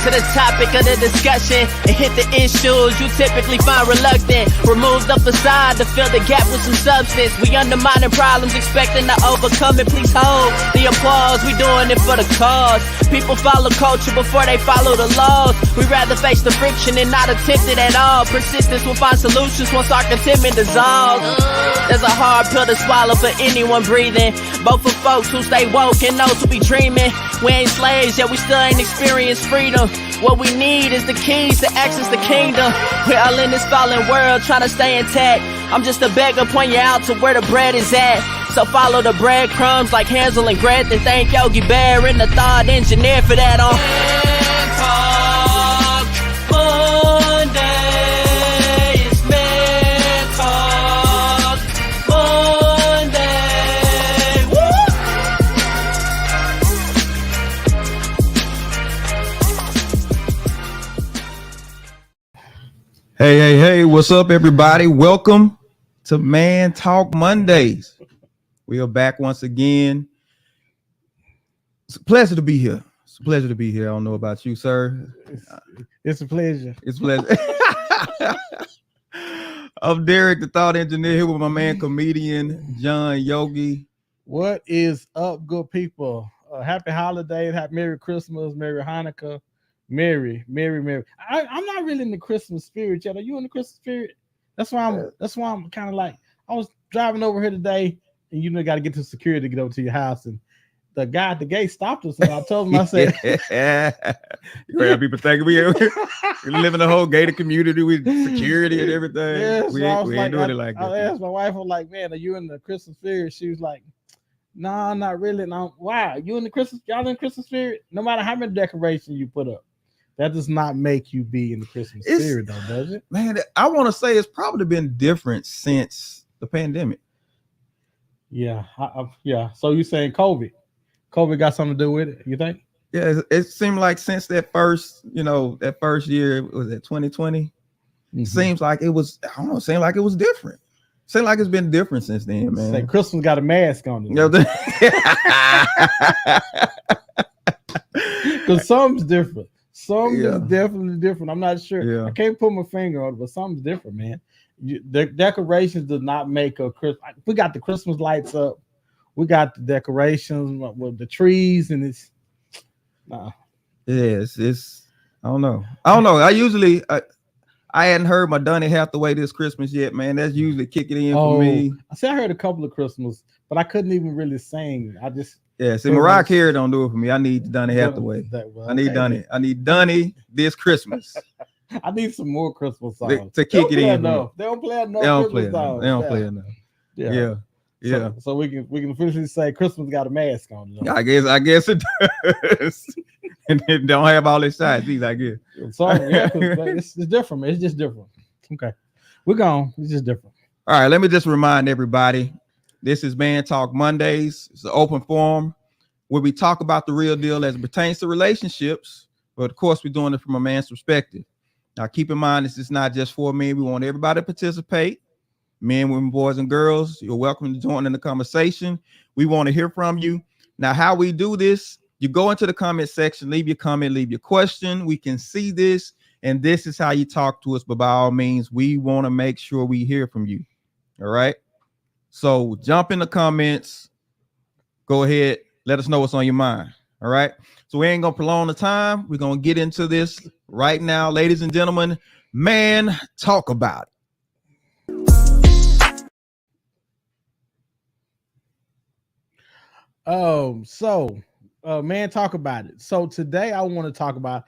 to the topic of the discussion and hit the issues you typically find reluctant. Remove the facade to fill the gap with some substance. We undermining problems, expecting to overcome it. Please hold the applause. We doing it for the cause. People follow culture before they follow the laws. We rather face the friction and not attempt it at all. Persistence will find solutions once our contentment dissolves. There's a hard pill to swallow for anyone breathing, both for folks who stay woke and those who be dreaming. We ain't slaves, yet we still ain't experienced freedom. What we need is the keys to access the kingdom. We're all in this fallen world trying to stay intact. I'm just a beggar, point you out to where the bread is at. So follow the breadcrumbs like Hansel and Gretel, and thank Yogi Bear and the thought engineer for that on Hey, what's up, everybody? Welcome to Man Talk Mondays. We are back once again. It's a pleasure to be here. I don't know about you, sir. It's a pleasure. It's a pleasure. I'm Derek, the thought engineer, here with my man, comedian John Yogi. What is up, good people? Happy holidays, happy Merry Christmas, Merry Hanukkah. Merry. I'm not really in the Christmas spirit yet. Are you in the Christmas spirit? That's why I'm kind of like, I was driving over here today, and you know, got to get to security to get over to your house, and the guy at the gate stopped us, and I told him, I said, people think we live in a whole gated community with security and everything. Yeah, so we ain't doing it like that. I asked my wife, I'm like, man, are you in the Christmas spirit? She was like, no, not really. No, why? You in the Christmas? Y'all in Christmas spirit? No matter how many decorations you put up. That does not make you be in the Christmas spirit, though, does it? Man, I want to say it's probably been different since the pandemic. Yeah, yeah. So you saying COVID got something to do with it? You think? Yeah, it seemed like since that first year, was it 2020? Mm-hmm. Seems like it was. I don't know. Seemed like it was different. Seems like it's been different since then, man. Say Christmas got a mask on it. Because something's different. Something is definitely different. I'm not sure. Yeah. I can't put my finger on it, but something's different, man. The decorations does not make a Christmas. We got the Christmas lights up. We got the decorations with the trees, and it's Yes, it's. I don't know. I hadn't heard my Donny Hathaway this Christmas yet, man. That's usually kicking in for me. I heard a couple of Christmas, but I couldn't even really sing. See, Mariah Carey don't do it for me. I need Donny Hathaway. I need Donny. I need Donny this Christmas. I need some more Christmas songs to kick it in. They don't play enough Christmas songs. They don't play enough. Yeah. So we can officially say Christmas got a mask on. You know? I guess it does. And it don't have all its sides either, I guess. So it's different, man. It's just different. Okay. We're gone. It's just different. All right, let me just remind everybody. This is Man Talk Mondays. It's an open forum where we talk about the real deal as it pertains to relationships, but of course we're doing it from a man's perspective. Now keep in mind, this is not just for men. We want everybody to participate. Men, women, boys, and girls, you're welcome to join in the conversation. We want to hear from you. Now, how we do this, you go into the comment section, leave your comment, leave your question. We can see this, and this is how you talk to us, but by all means, we want to make sure we hear from you. All right? So jump in the comments. Go ahead. Let us know what's on your mind. All right. So we ain't going to prolong the time. We're going to get into this right now. Ladies and gentlemen, Man Talk About It. Man Talk About It. So today I want to talk about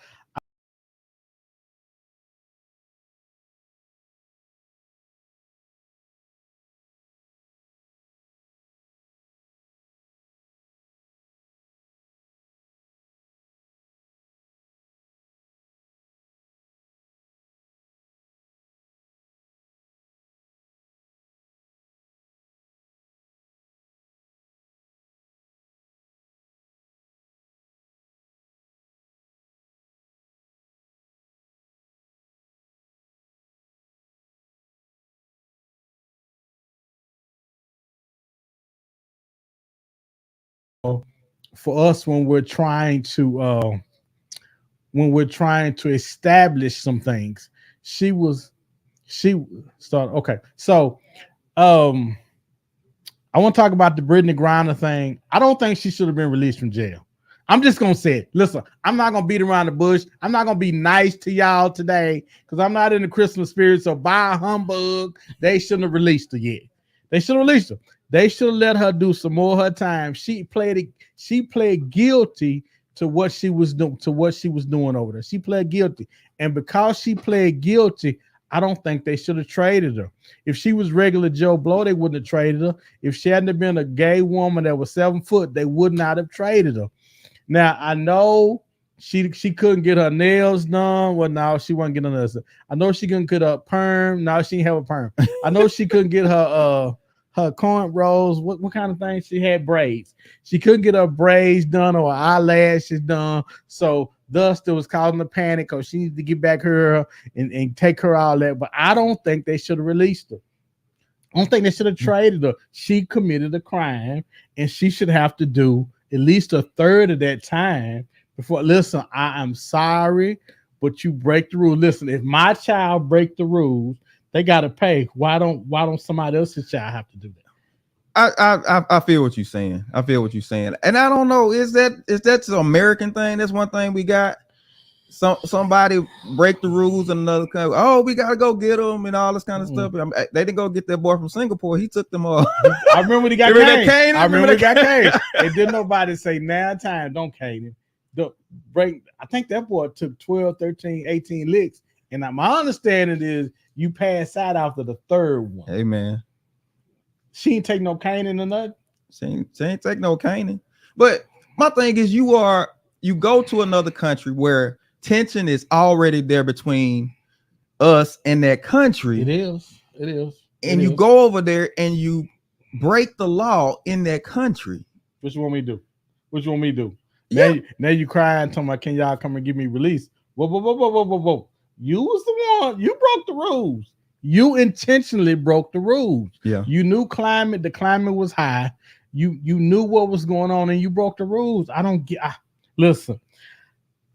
for us when we're trying to when we're trying to establish some things. She started. Okay, so I want to talk about the Brittany Griner thing. I don't think she should have been released from jail. I'm just gonna say it. Listen, I'm not gonna beat around the bush. I'm not gonna be nice to y'all today because I'm not in the Christmas spirit. So by humbug, they shouldn't have released her yet. They should have released her. They should have let her do some more of her time. She played guilty to what she was doing over there. She pled guilty, and because she pled guilty, I don't think they should have traded her. If she was regular Joe Blow, they wouldn't have traded her. If she hadn't been a gay woman that was 7 foot, they would not have traded her. Now I know she couldn't get her nails done. Well, no, she wasn't getting her nails done. I know she couldn't get a perm. No, she didn't have a perm. I know she couldn't get her cornrows. What kind of things she had? Braids. She couldn't get her braids done or her eyelashes done. So thus it was causing a panic because she needed to get back her and take her all that. But I don't think they should have released her. I don't think they should have traded her. She committed a crime and she should have to do at least a third of that time before. Listen, I am sorry, but you break the rule. Listen, if my child break the rules, they got to pay. Why don't somebody else's child have to do that? I feel what you're saying. I feel what you're saying. And I don't know, is that an American thing? That's one thing we got. Somebody break the rules in another country. Oh, we gotta go get them and all this kind of stuff. They didn't go get that boy from Singapore. He took them all. I remember when he got cane. I remember he got cane. And didn't nobody say now time, don't cane him. Don't break. I think that boy took 12, 13, 18 licks. And my understanding is you pass out after the third one. Hey man. She ain't take no caning or nothing. She ain't take no caning. But my thing is you go to another country where tension is already there between us and that country. It is. And you go over there and you break the law in that country. What you want me to do? Yeah. Now you crying, talking about, can y'all come and give me release? Whoa. You was the one. You broke the rules. You intentionally broke the rules. Yeah. You knew the climate was high. You knew what was going on and you broke the rules. Listen.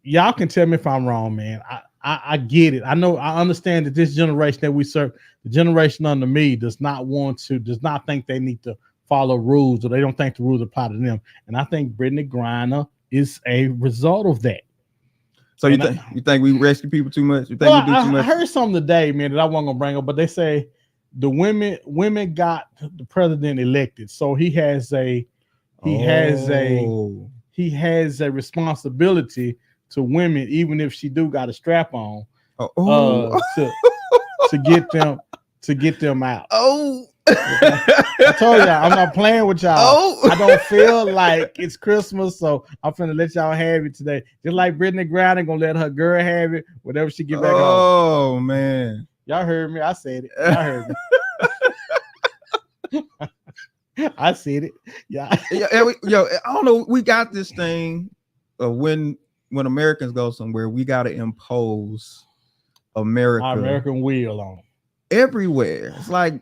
Y'all can tell me if I'm wrong, man. I get it. I understand that this generation that we serve, the generation under me, does not think they need to follow rules or they don't think the rules apply to them. And I think Brittany Griner is a result of that. So you think we rescue people too much? You think we do too much? I heard something today, man, that I wasn't gonna bring up, but they say the women got the president elected, so he has a responsibility to women, even if she do got a strap on, to get them out. Oh, I told y'all I'm not playing with y'all. Oh. I don't feel like it's Christmas, so I'm finna let y'all have it today. Just like Brittany Griner gonna let her girl have it, whatever she get back home. Oh man, y'all heard me. I said it. Y'all heard me. I said it. Yeah. I don't know. We got this thing of when Americans go somewhere, we got to impose our American will on them. Everywhere. It's like,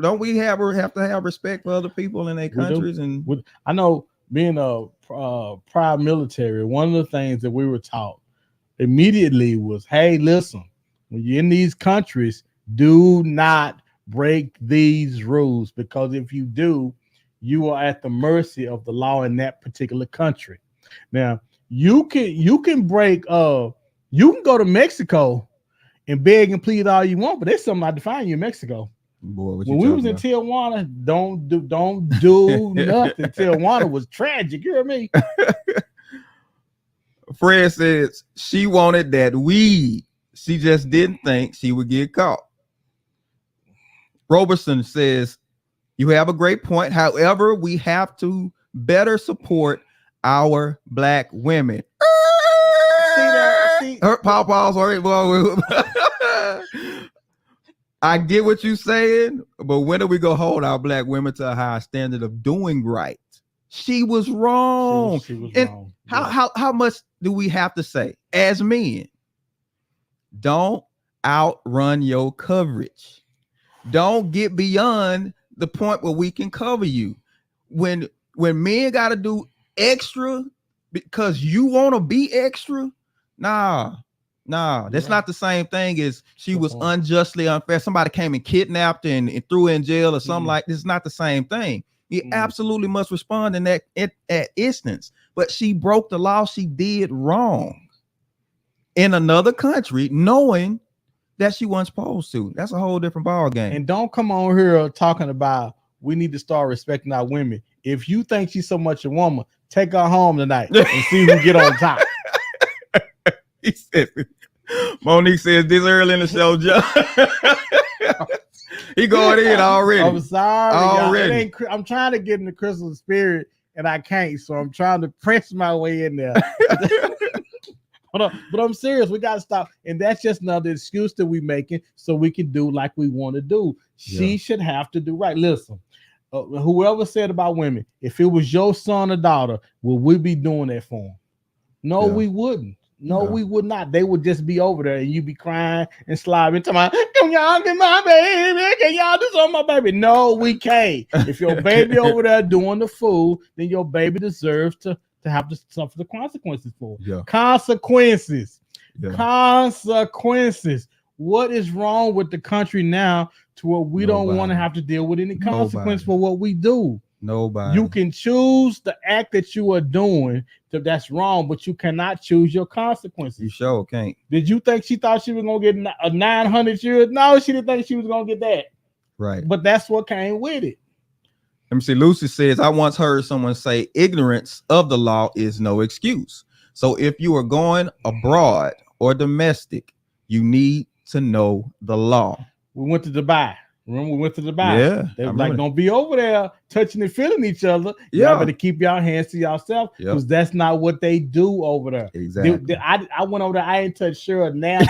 don't we have to have respect for other people in their countries? And I know, being a prior military, one of the things that we were taught immediately was, hey, listen, when you're in these countries, do not break these rules, because if you do, you are at the mercy of the law in that particular country. Now, you can break you can go to Mexico and beg and plead all you want, but there's something not define you in Mexico. Boy, when we was in Tijuana, don't do nothing. Tijuana was tragic. You hear me? Fred says she wanted that weed. She just didn't think she would get caught. Roberson says you have a great point. However, we have to better support our black women. Her pawpaws already. Well, I get what you're saying, but when are we gonna hold our black women to a high standard of doing right? She was wrong. She was and wrong. How much do we have to say as men? Don't outrun your coverage. Don't get beyond the point where we can cover you. When men got to do extra because you want to be extra, Nah, that's Yeah. not the same thing as she Good was point. unjustly unfair. Somebody came and kidnapped her and threw her in jail or something Mhm. like this. It's not the same thing. You Mhm. absolutely must respond in that instance. But she broke the law. She did wrong in another country, knowing that she wasn't supposed to. That's a whole different ball game. And don't come on here talking about we need to start respecting our women. If you think she's so much a woman, take her home tonight and see who get on top. He said, Monique says this early in the show, Joe. He going in already. I'm sorry, y'all. Already. I'm trying to get in the Christmas spirit and I can't, so I'm trying to press my way in there. But I'm serious. We gotta stop, and that's just another excuse that we making so we can do like we want to do. She should have to do right. Listen, whoever said about women, if it was your son or daughter, would we be doing that for them? No, we wouldn't. No, we would not. They would just be over there and you be crying and slobbing. Can y'all get my baby? Can y'all do something, my baby? No, we can't. If your baby over there doing the fool, then your baby deserves to have to suffer the consequences for. Yeah. Consequences. Yeah. Consequences. What is wrong with the country now to where we don't want to Nobody. have to deal with any consequence Nobody. for what we do? Nobody. You can choose the act that you are doing that's wrong, but you cannot choose your consequences. You sure can't. Did you think she thought she was gonna get a 900 years? No, she didn't think she was gonna get that. Right. But that's what came with it. Let me see. Lucy says, I once heard someone say ignorance of the law is no excuse. So if you are going abroad or domestic, you need to know the law. We went to Dubai. Remember, we went to Dubai. Yeah. They I were like, remember. don't be over there touching and feeling each other. Yeah. Y'all better keep y'all hands to yourself because that's not what they do over there. Exactly. I went over there. I ain't touched Cheryl now.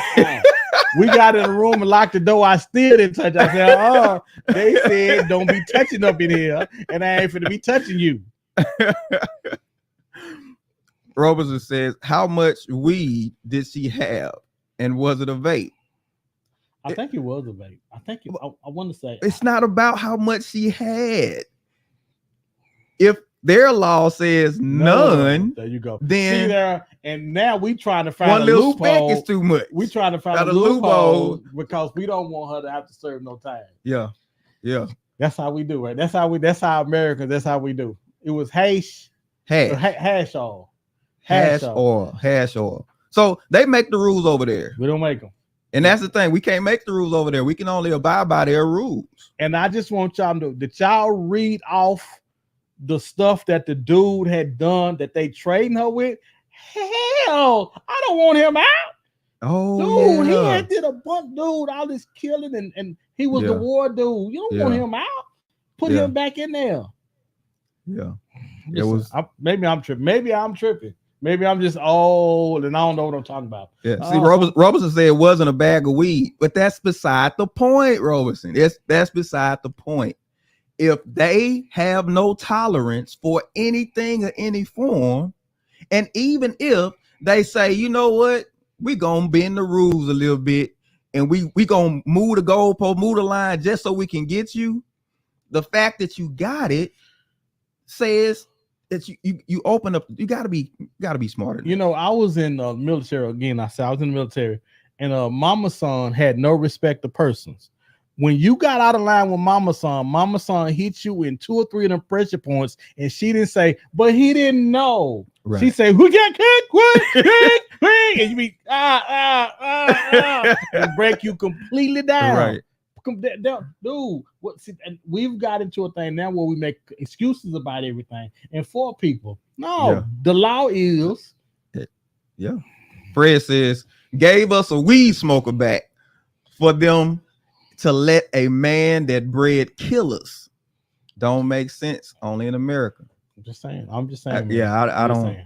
We got in the room and locked the door. I still didn't touch. I said, oh, they said don't be touching up in here, and I ain't finna be touching you. Robertson says, how much weed did she have? And was it a vape? I think it was a vape. I think it, I want to say It's not about how much she had. If their law says none, there you go. then see there, and now we trying to find one a little speck loophole. is too much. We trying to find Got a a loophole loophole. because we don't want her to have to serve no time. Yeah. That's how we do, right? That's how Americans. That's how we do. It was hash oil. Hash oil. So they make the rules over there. We don't make them. And that's the thing. We can't make the rules over there. We can only abide by their rules. And I just want y'all to know, did y'all read off the stuff that the dude had done that they trading her with? Hell, I don't want him out. Oh, Dude, yeah. he had did a bunch, dude, all this killing, and he was the Yeah. war dude. You don't want him out. Put Yeah. him back in there. Yeah. It Listen, was maybe I'm tripping. Maybe I'm just old and I don't know what I'm talking about. Yeah. See, Robertson said it wasn't a bag of weed, but that's beside the point, Robertson. That's beside the point. If they have no tolerance for anything or any form, and even if they say, you know what, we gonna bend the rules a little bit, and we gonna move the goalpost, move the line just so we can get you, the fact that you got it says that you open up. You gotta be smarter. You know, I was in the military again. I said I was in the military, and Mama Son had no respect to persons. When you got out of line with Mama Son hit you in 2 or 3 of them pressure points, and she didn't say, but he didn't know. Right. She said, "Who got kicked? What? And you be and break you completely down. Right. Dude, and we've got into a thing now where we make excuses about everything and for people. No, the law is. Yeah. Fred says, gave us a weed smoker back for them to let a man that bred killers. Don't make sense. Only in America. I'm just saying. Man. I don't.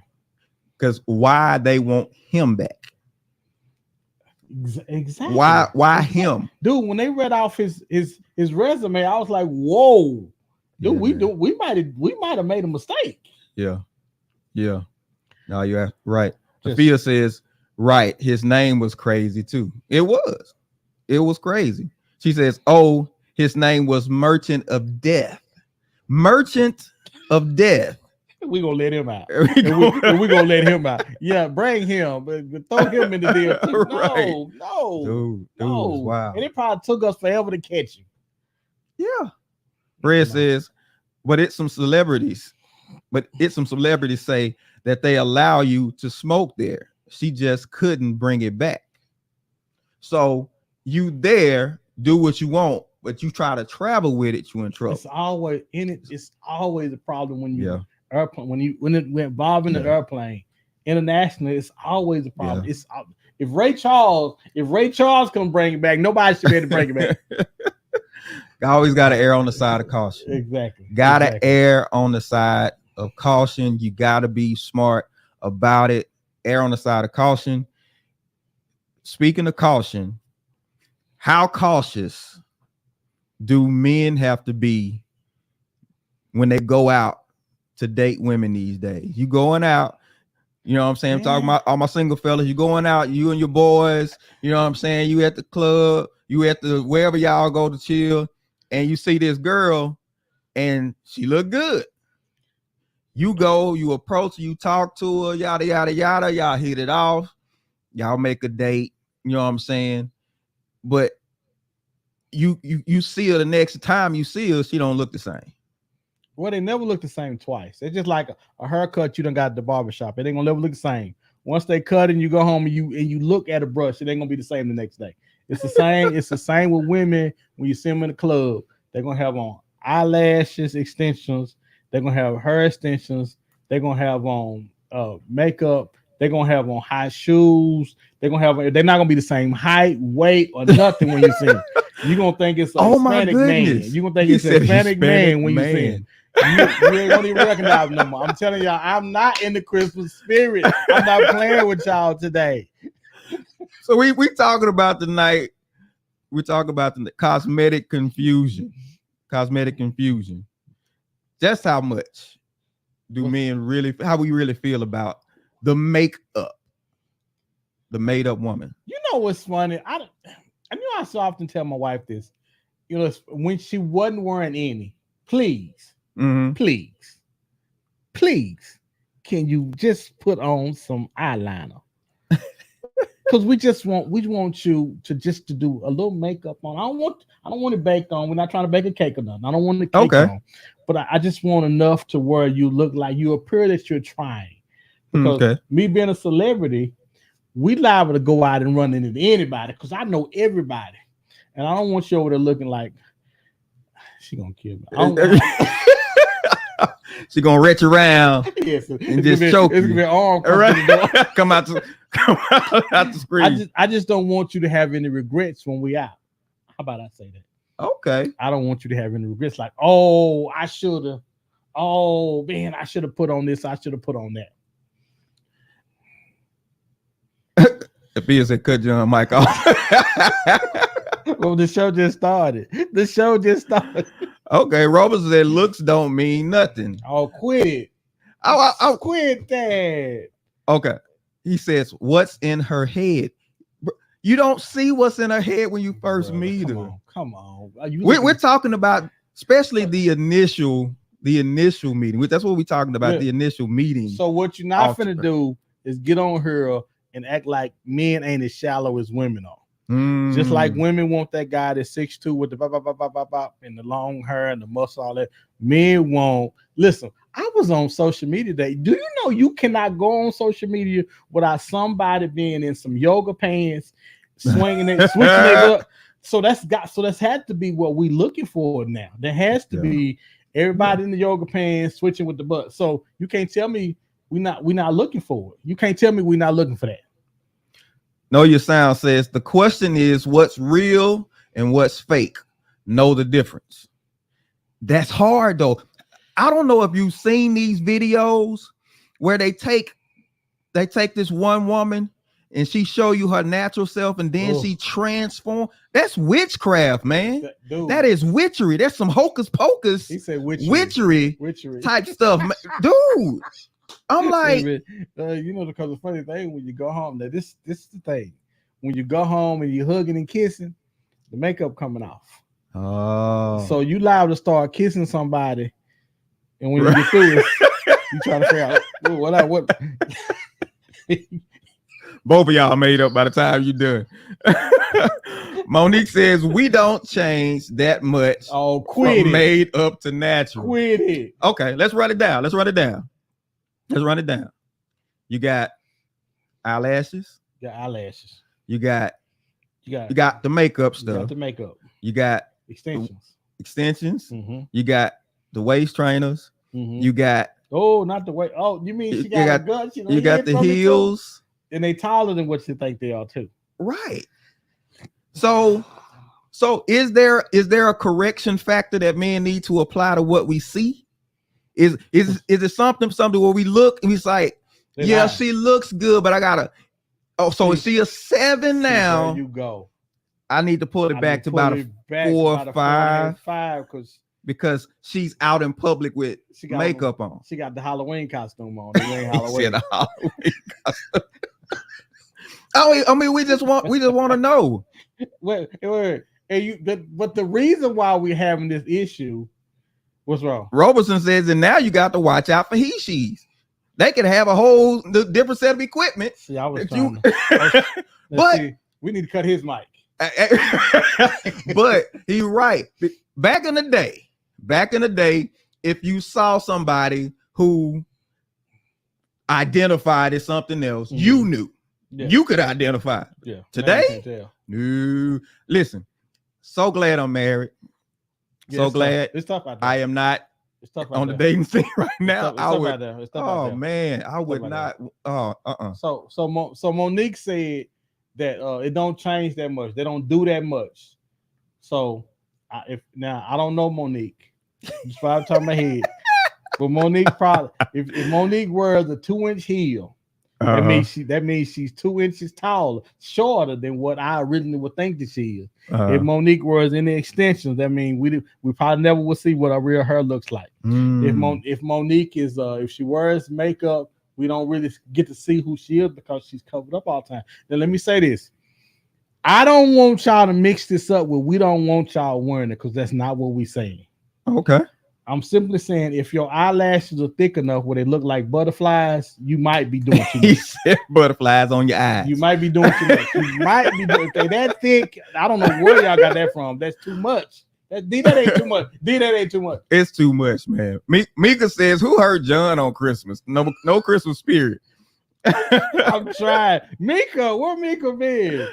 Because why they want him back? Exactly. Why him? Dude, when they read off his resume, I was like, whoa. Dude, we might have made a mistake. Yeah. No, you're right. Sophia says, right, his name was crazy too. It was crazy. She says, oh, his name was Merchant of Death. Merchant of Death. We gonna let him out. We We gonna let him out. Yeah, bring him, but throw him in the deal too. Right. No, Dude, no. wow. And it probably took us forever to catch him. Yeah. Fred says, but it's some celebrities say that they allow you to smoke there. She just couldn't bring it back. So you there, do what you want, but you try to travel with it, you in trouble. It's always in it. It's always a problem when you Yeah. airplane when it involving the airplane. Internationally, it's always a problem. Yeah. It's if Ray Charles can bring it back, nobody should be able to bring it back. Always got to err on the side of caution. Exactly. Gotta err on the side of caution. You gotta be smart about it. Err on the side of caution. Speaking of caution, how cautious do men have to be when they go out to date women these days? You going out, you know what I'm saying? I'm talking about all my single fellas. You going out, you and your boys, you know what I'm saying? You at the club, you at the wherever y'all go to chill, and you see this girl and she look good. You go, you approach her, you talk to her, yada, yada, yada. Y'all hit it off. Y'all make a date. You know what I'm saying? But you see her the next time you see her, she don't look the same. Well, they never look the same twice. It's just like a haircut you done got at the barbershop. It ain't gonna never look the same. Once they cut and you go home and you look at a brush, it ain't gonna be the same the next day. It's the same. It's the same with women when you see them in the club. They're gonna have on eyelashes, extensions. They're gonna have hair extensions. They're gonna have on makeup. They're gonna have on high shoes. They're not gonna be the same height, weight, or nothing when you see them. You're gonna think it's a Hispanic man. You're gonna think it's a Hispanic man when you see him. You ain't gonna even recognize them no more. I'm telling y'all, I'm not in the Christmas spirit. I'm not playing with y'all today. So we talking about tonight. We talk about the cosmetic confusion. Cosmetic confusion. Just how much do men really? How we really feel about the makeup, the made up woman? You know what's funny? I so often tell my wife this. You know, when she wasn't wearing any, please, please, can you just put on some eyeliner? Because we want you to do a little makeup on. I don't want it baked on. We're not trying to bake a cake or nothing. I don't want the cake on. But I just want enough to where you look like you appear that you're trying. Because me being a celebrity, we liable to go out and run into anybody because I know everybody. And I don't want you over there looking like she gonna kill me. She gonna reach around and just choke you. Be arm come out the screen. I just don't want you to have any regrets when we out. How about I say that? Okay. I don't want you to have any regrets. Like, oh, I should have. Oh man, I should have put on this. I should have put on that. If he said cut John Mike off. Well, the show just started. Okay, Robert said looks don't mean nothing. Oh, quit it. Oh, quit that. Okay. He says, what's in her head? You don't see what's in her head when you first meet her. Come on. We're talking about especially the initial meeting. That's what we're talking about, the initial meeting. So what you're not finna do is get on her and act like men ain't as shallow as women are. Just like women want that guy that's 6'2" with the bop, and the long hair and the muscle, all that. Men won't. Listen, I was on social media today. Do you know you cannot go on social media without somebody being in some yoga pants, swinging it, switching it up? So that's had to be what we looking for now. There has to be everybody in the yoga pants switching with the butt. So you can't tell me we're not looking for it. You can't tell me we're not looking for that. Know Your Sound says the question is what's real and what's fake. Know the difference. That's hard though. I don't know if you've seen these videos where they take this one woman and she show you her natural self and then she transform. That's witchcraft, man. That is witchery. That's some hocus pocus. He said witchery type stuff, dude. I'm like, because the funny thing when you go home, that this is the thing. When you go home and you're hugging and kissing, the makeup coming off. Oh, so you liable to start kissing somebody, and when you get through it, You trying to figure out what? Both of y'all made up by the time you done. Monique says we don't change that much. Oh, quit from it. Made up to natural. Quit it. Okay, let's run it down. Let's run it down. You got eyelashes. Got eyelashes. You got You the makeup got stuff. the makeup. You got Extensions. extensions. You got the waist trainers. You got not the way. Oh, you mean she got a gut? You got the heels. And they taller than what you think they are too. Right. So is there a correction factor that men need to apply to what we see? Is it something where we look and it's like, yeah, she looks good, but I gotta. Oh, so is she a 7 now? There you go. I need to pull it back to about a 4 or 5. 5 because she's out in public with makeup on. She got the Halloween costume on. It ain't Halloween. The Halloween costume. I mean, we just want to know. Wait. But the reason why we're having this issue, what's wrong? Robertson says, and now you got to watch out for he/she's. They could have a whole different set of equipment. See, I was but see, we need to cut his mic. But he's right. Back in the day, if you saw somebody who identified as something else, you knew. Yeah. You could identify. Yeah. Today, no. Listen, so glad I'm married. Yeah, so glad it's tough out there. I am not on the dating scene right now. I would. Oh man, I would not. So Monique said that it don't change that much. They don't do that much. So I don't know Monique. Just off the top of my head, but Monique probably if Monique wears a 2-inch heel. That means she's 2 inches taller, shorter than what I originally would think that she is. If Monique wears any extensions, that means we probably never will see what her real hair looks like. If Monique is if she wears makeup, we don't really get to see who she is because she's covered up all the time. Now let me say this: I don't want y'all to mix this up with we don't want y'all wearing it because that's not what we're saying. Okay. I'm simply saying if your eyelashes are thick enough where they look like butterflies, you might be doing too much. He said butterflies on your eyes. You might be doing too much. You might be doing if they that thick. I don't know where y'all got that from. That's too much. That ain't too much. That ain't too much. It's too much, man. Mika says, "Who heard John on Christmas? No Christmas spirit." I'm trying. Mika, where Mika been?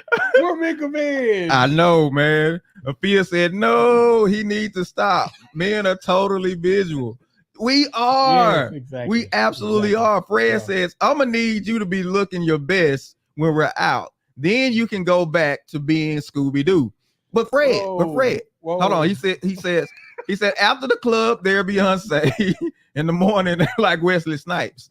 I know, man. Afia said, no, he needs to stop. Men are totally visual. We are. Yes, exactly. We absolutely are. Fred says, I'm going to need you to be looking your best when we're out. Then you can go back to being Scooby-Doo. But Fred, hold on. He said after the club, there Beyonce. In the morning, like Wesley Snipes.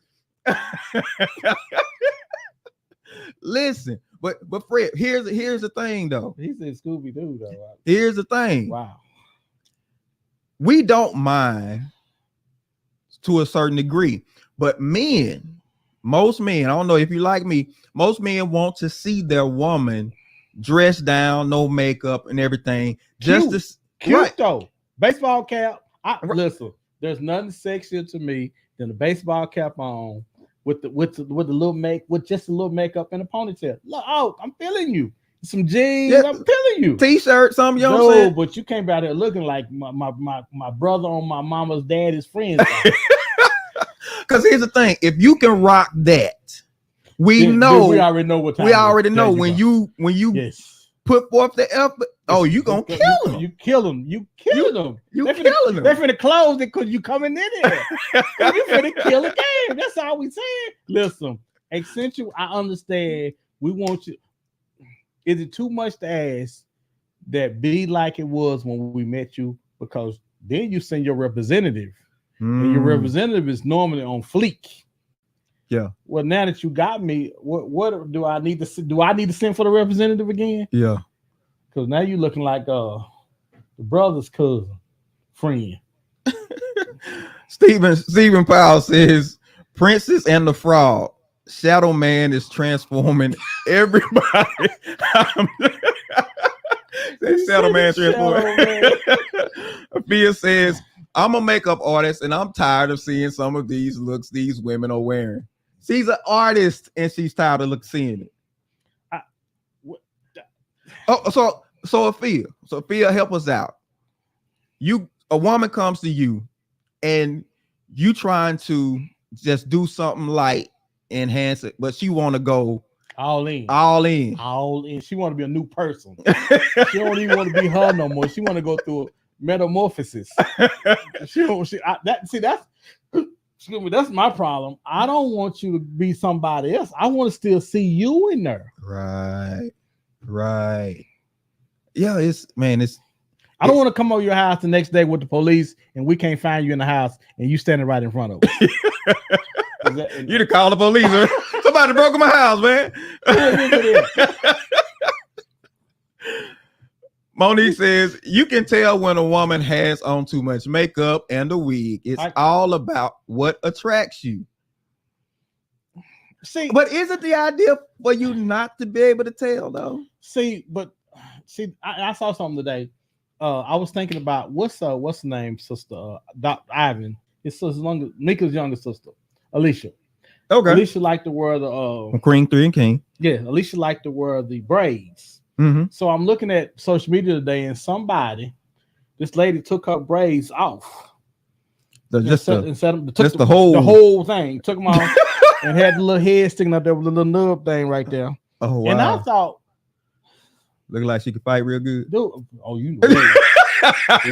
Listen, but Fred, here's the thing though. He said Scooby Doo though. Right? Here's the thing. Wow. We don't mind to a certain degree, but most men, I don't know if you like me, most men want to see their woman dressed down, no makeup and everything. Cute though. Baseball cap. Listen, there's nothing sexier to me than a baseball cap on. With just a little makeup and a ponytail. Look, I'm feeling you. Some jeans, I'm feeling you. T-shirt, something, you know what I'm saying? But you came out here looking like my brother on my mama's daddy's friends. Because here's the thing: if you can rock that, we already know what time. We already know when you put forth the effort. Oh, you gonna kill them. You kill them. You killing them. They're finna close it because you coming in there. You finna kill the game. That's all we saying. Listen, Accenture, I understand. We want you. Is it too much to ask that be like it was when we met you? Because then you send your representative. And your representative is normally on fleek. Yeah. Well, now that you got me, what do I need to? Do I need to send for the representative again? Yeah. Because now you're looking like the brother's cousin, friend. Stephen Powell says, Princess and the Frog. Shadow Man is transforming everybody. Shadow Man transforming. Afia says, I'm a makeup artist, and I'm tired of seeing some of these looks these women are wearing. She's an artist, and she's tired of seeing it. So Sophia, help us out. A woman comes to you, and you trying to just do something light, enhance it, but she want to go all in. She want to be a new person. She don't even want to be her no more. She want to go through a metamorphosis. That's my problem. I don't want you to be somebody else. I want to still see you in there. Right. Yeah, I don't want to come over your house the next day with the police and we can't find you in the house and you standing right in front of us. You to call the police. Somebody broke in my house, man. Monique says, you can tell when a woman has on too much makeup and a wig. It's all about what attracts you. See, but isn't the idea for you not to be able to tell, though? I saw something today. I was thinking about what's her name, sister Dr. Ivan. His sister, Nika's younger sister, Alicia. Okay. Alicia liked to wear the Queen 3 and King. Yeah, Alicia liked to wear the braids. Mm-hmm. So I'm looking at social media today, and this lady took her braids off. The whole thing, took them off, and had the little head sticking up there with the little nub thing right there. Oh wow! And I thought, looking like she could fight real good. Dude, you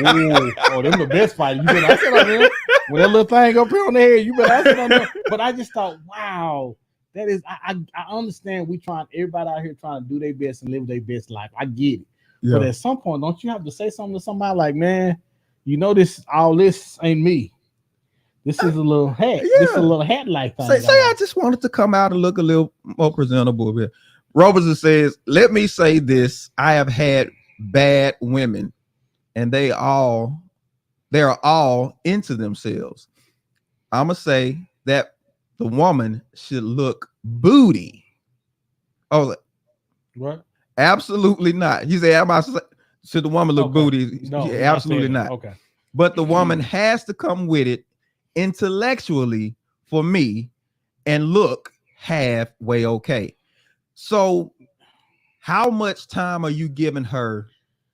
know. Them the best fight. You better I sit on there with that little thing up here on the head. You better I sit on there. But I just thought, wow, that is. I understand everybody out here trying to do their best and live their best life. I get it. Yeah. But at some point, don't you have to say something to somebody like, man, you know all this ain't me. This is a little hat. Yeah. This is a little hat like thing. Say I just wanted to come out and look a little more presentable a bit. Robertson says, let me say this. I have had bad women, and they are all into themselves. I'm going to say that the woman should look booty. Oh, what? Absolutely not. You say, should the woman look booty? No, absolutely not. Okay. But the woman has to come with it intellectually for me and look halfway okay. So how much time are you giving her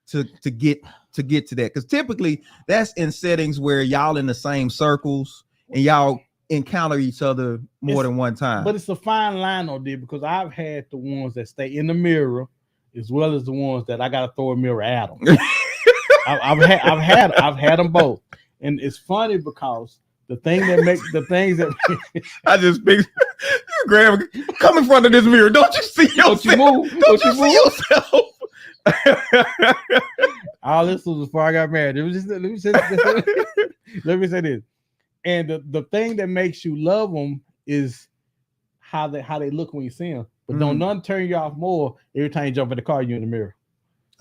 to get to that? Because typically that's in settings where y'all in the same circles and y'all encounter each other more than one time. But it's a fine line on there, because I've had the ones that stay in the mirror as well as the ones that I gotta throw a mirror at them. I've had them both, and it's funny because the things that I just think Graham, come in front of this mirror. Don't you see yourself? Don't you see yourself? All this was before I got married. Let me say this. And the thing that makes you love them is how they look when you see them. But don't nothing turn you off more every time you jump in the car, you in the mirror.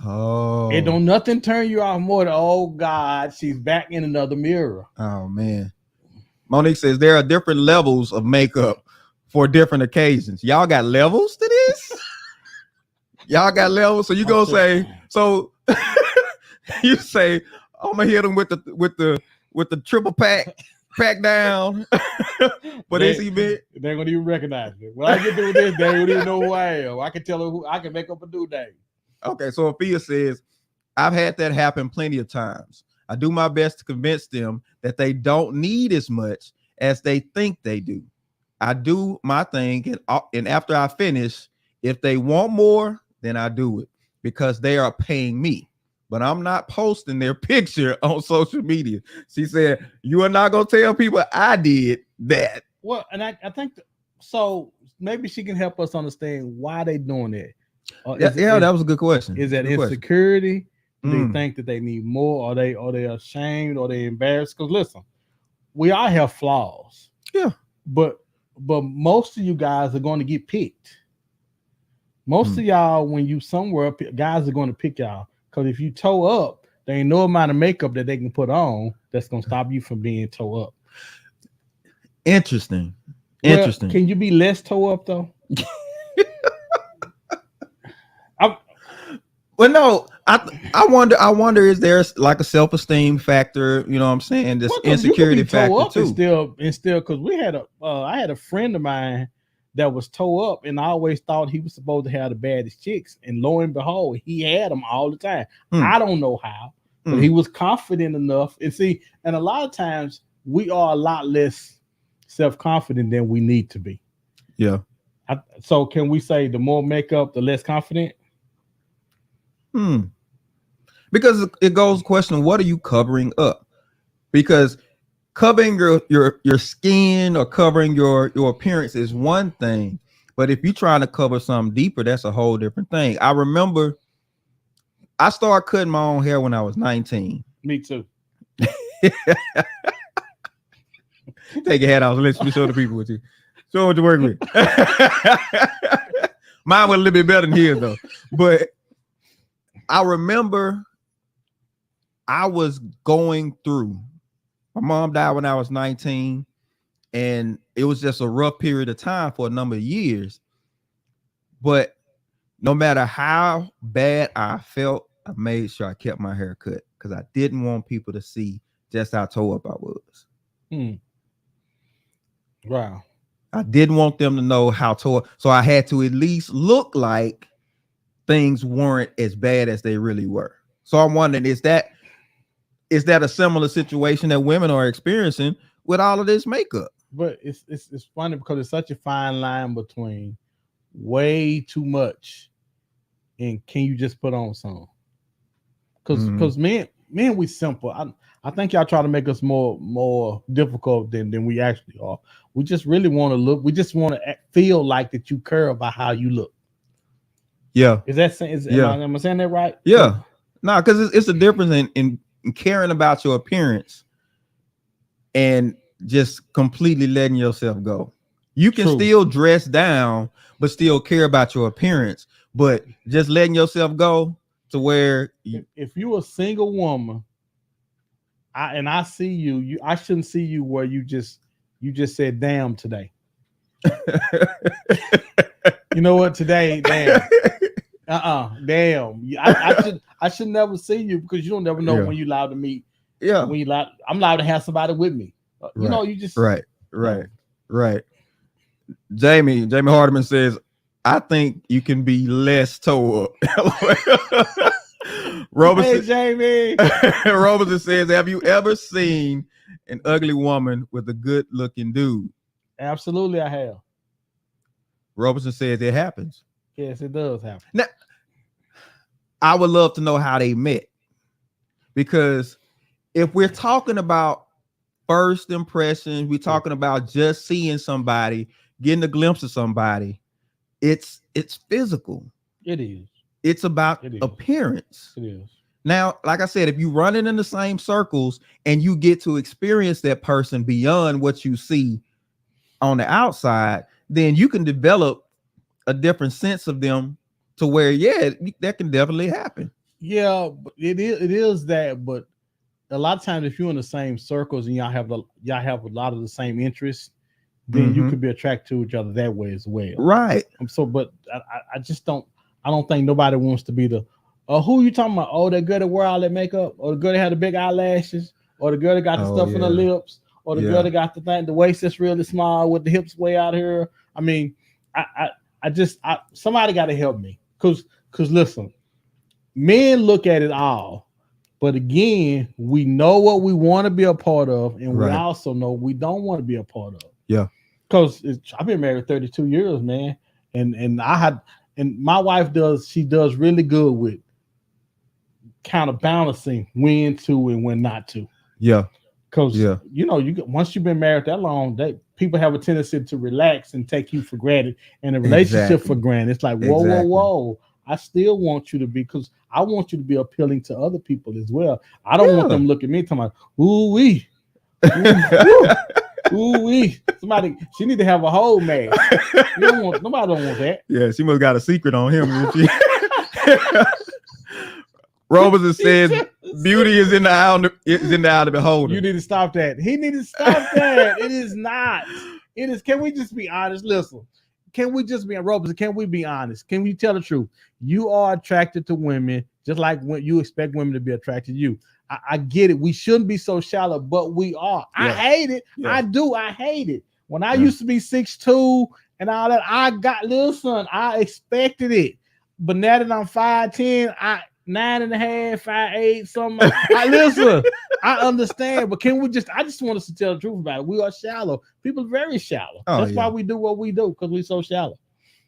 Oh. And don't nothing turn you off more than, oh God, she's back in another mirror. Oh man. Monique says there are different levels of makeup for different occasions. Y'all got levels to this? Y'all got levels. So you go say, you say, I'm gonna hit them with the triple pack down. But is he big? They're gonna even recognize me. When I get through this, they don't even know who I am. I can tell her who I can make up a new name. Okay, so Afia says, I've had that happen plenty of times. I do my best to convince them that they don't need as much as they think they do. I do my thing, and after I finish, if they want more, then I do it because they are paying me. But I'm not posting their picture on social media. She said, you are not going to tell people I did that. Well, and I think so. Maybe she can help us understand why they doing that. That was a good question. Is that insecurity? Do they think that they need more? Are they ashamed? Or they embarrassed? Because listen, we all have flaws. Yeah. But most of you guys are going to get picked. Most of y'all, when you somewhere, guys are going to pick y'all. Because if you toe up, there ain't no amount of makeup that they can put on that's going to stop you from being toe up. Interesting. Can you be less toe up though? Well, no, I wonder is there like a self-esteem factor, you know what I'm saying, this Well, 'cause you could insecurity be toe factor up and still because I had a friend of mine that was toe up, and I always thought he was supposed to have the baddest chicks, and lo and behold, he had them all the time. I don't know how, but he was confident enough. And see, and a lot of times we are a lot less self-confident than we need to be. Yeah. So can we say the more makeup, the less confident? Because it goes question, what are you covering up? Because covering your skin or covering your appearance is one thing, but if you're trying to cover something deeper, that's a whole different thing. I remember I started cutting my own hair when I was 19. Me too. Take your hat off. Let me show the people what you show what you work with. Mine was a little bit better than his though, but I remember I was going through. My mom died when I was 19, and it was just a rough period of time for a number of years. But no matter how bad I felt, I made sure I kept my hair cut because I didn't want people to see just how tore up I was. Wow. I didn't want them to know how tore, so I had to at least look like things weren't as bad as they really were. So I'm wondering, is that a similar situation that women are experiencing with all of this makeup? But it's funny because it's such a fine line between way too much and can you just put on some? Because men we simple. I think y'all try to make us more difficult than we actually are. We just really want to look. We just want to feel like that you care about how you look. Yeah. Am I saying that right? Yeah. No, because it's a difference in caring about your appearance and just completely letting yourself go. You can still dress down, but still care about your appearance. But just letting yourself go to where if you're a single woman, I see you, I shouldn't see you where you just said damn today. You know what? Today, damn. Damn. I should never see you because you don't never know when you're allowed to meet. Yeah. I'm allowed to have somebody with me. You know, you just right. Jamie Hardiman says, I think you can be less toe up. Robertson, hey, Jamie. Robertson says, have you ever seen an ugly woman with a good looking dude? Absolutely, I have. Robertson says it happens. Yes, it does happen. Now, I would love to know how they met, because if we're talking about first impressions, we're talking about just seeing somebody, getting a glimpse of somebody. It's physical. It is. It's about appearance. It is. Now, like I said, if you're running in the same circles and you get to experience that person beyond what you see on the outside, then you can develop a different sense of them to where, yeah, that can definitely happen. Yeah, it is that, but a lot of times if you're in the same circles and y'all have a lot of the same interests, then you could be attracted to each other that way as well. Right. But I just don't think nobody wants to be the who you talking about? Oh, that girl that wear all that makeup, or the girl that had the big eyelashes, or the girl that got the stuff in her lips, or the girl that got the waist that's really small with the hips way out here. I mean, somebody got to help me, because listen, men look at it all, but again, we know what we want to be a part of, and we also know we don't want to be a part of. Yeah, because I've been married 32 years, man, and my wife does really good with kind of balancing when to and when not to. Yeah. Because once you've been married that long, people have a tendency to relax and take you for granted, and a relationship for granted. It's like, whoa. I still want you to be, because I want you to be appealing to other people as well. I don't want them looking at me talking about, ooh-wee. Ooh-wee. Somebody, she need to have a whole man. Nobody don't want that. Yeah, she must got a secret on him. Robertson says beauty is in the eye of the beholder. You need to stop that. He need to stop that. It is not. It is. Can we just be honest? Listen. Can we just be Robertson? Can we be honest? Can we tell the truth? You are attracted to women Just like when you expect women to be attracted to you. I get it. We shouldn't be so shallow, but we are. I Yeah. hate it. Yeah. I do. I hate it. When I Yeah. used to be 6'2" and all that, I expected it. But now that I'm 5'10", 9.5, 5'8", something. Listen, I understand, but I just want us to tell the truth about it. We are shallow. People are very shallow. Oh, That's yeah. why we do what we do, because we're so shallow.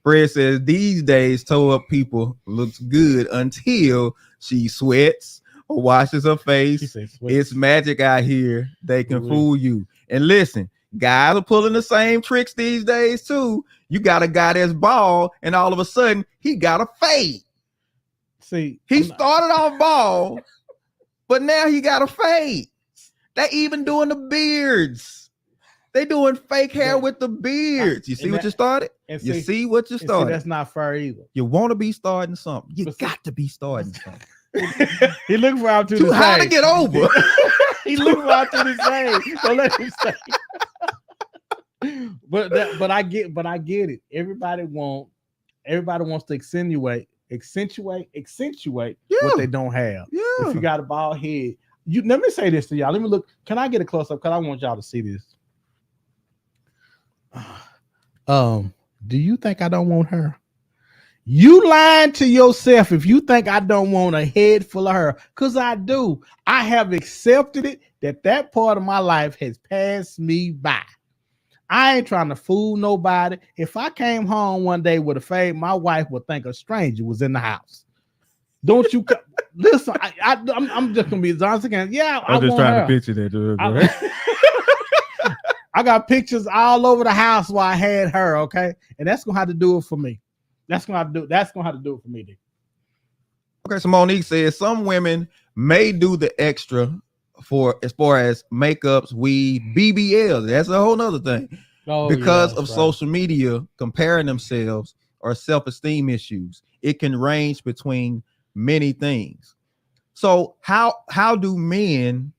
Fred says these days toe up people looks good until she sweats or washes her She face. said, "Sweat." It's magic out here. They can Ooh-wee. fool you. And listen, guys are pulling the same tricks these days too. You got a guy that's bald, and all of a sudden he got a fade. See, He started off bald, but now he got a fade. They even doing the beards. They doing fake hair with the beards. You see what you started? and You see what you and see, started? that's not fair either. You want to be starting something. You But see- got to be starting something. He looking for opportunity. Too high to get over. He looking for opportunity to say. Don't let him say. But I get it. Everybody wants to accentuate what Yeah. they don't have. If Yeah. you got a bald head, let me say this to y'all. Let me look. Can I get a close up? Because I want y'all to see this. Do you think I don't want her? You lying to yourself if you think I don't want a head full of her, because I do. I have accepted it that part of my life has passed me by. I ain't trying to fool nobody. If I came home one day with a fade, my wife would think a stranger was in the house. Don't you listen? I'm just gonna be as honest again. Yeah, I'm just want trying her. to picture that, dude. I got pictures all over the house where I had her. Okay, and that's gonna have to do it for me. That's gonna have to do it for me. Dude. Okay, so Monique says some women may do the extra for as far as makeups, weed, BBLs. That's a whole nother thing. Oh, Because yeah, of that's right. social media comparing themselves or self-esteem issues. It can range between many things. So how do men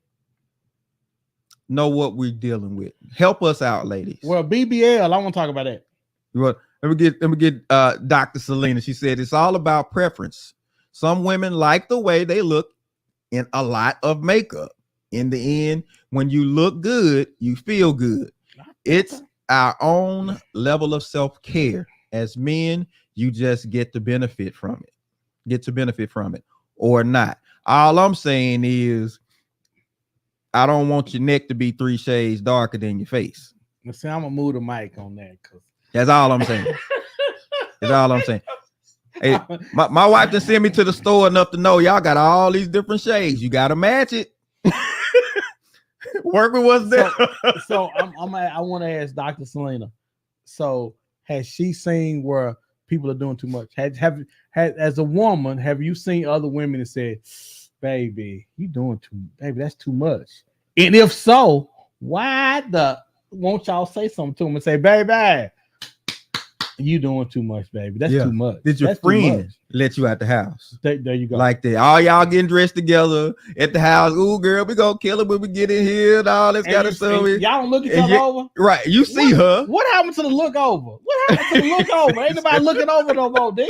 know what we're dealing with? Help us out, ladies. Well, BBL, I want to talk about that. Let me get Dr. Selena. She said it's all about preference. Some women like the way they look in a lot of makeup. In the end, when you look good, you feel good. It's our own level of self-care. As men, you just get to benefit from it. Or not. All I'm saying is I don't want your neck to be 3 shades darker than your face. Now, see, I'm gonna move the mic on that because That's all I'm saying. That's all I'm saying. Hey, my wife just sent me to the store enough to know y'all got all these different shades. You gotta match it. Work with what's there. So I want to ask Dr. Selena. So has she seen where people are doing too much? Have as a woman, have you seen other women that said, "Baby, that's too much"? And if so, why won't y'all say something to them and say, "Baby, you doing too much, baby. That's Yeah. too much." Did your That's too friend much. let you out the house? There you go. Like that. All y'all getting dressed together at the house. Ooh, girl, we gonna kill her when we get in here and all this And kind you- of stuff. and y'all don't look each and other you- over. Right. You see her. What happened to the look over? What happened to the look over? Ain't nobody looking over no more, D.